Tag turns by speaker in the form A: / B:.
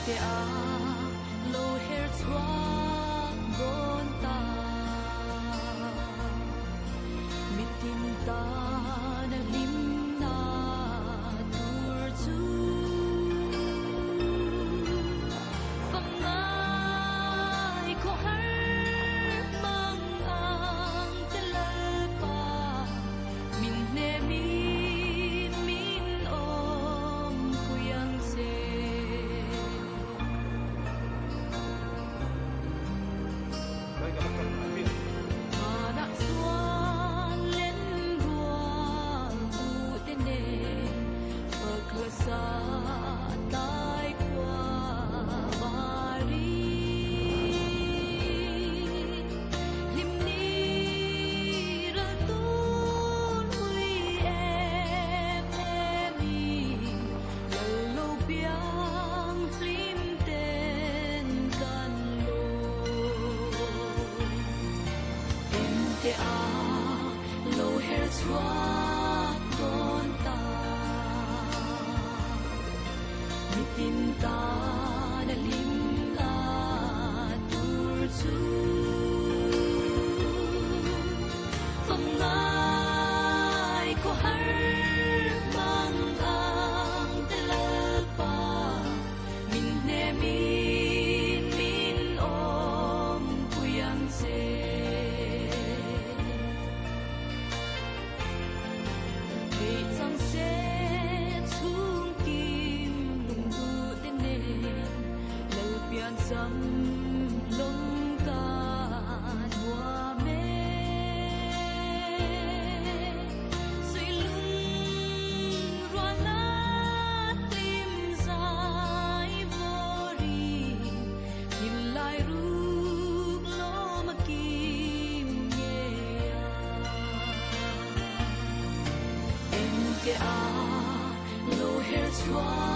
A: te a lo her chua gon ta mitin ta na lim na tur chu fangai ko har mang ang telal pa min ne min om kuyang se anak suan len ruang u tene pagkasa tai kwa bari limni ratun hui mi lo biang lim ten kan lo te a lo her chua ton ta mitin ta na lim la tur chu fangai ko har mang ang telal pa min ne min om kuyang se trong xe chung kim nung du tên nền lâu biên dâm lông ca hoa mê suy lưng roa nát tim dài vô ri nhìn lại rút lo mà kim nhẹ ke a lo her chua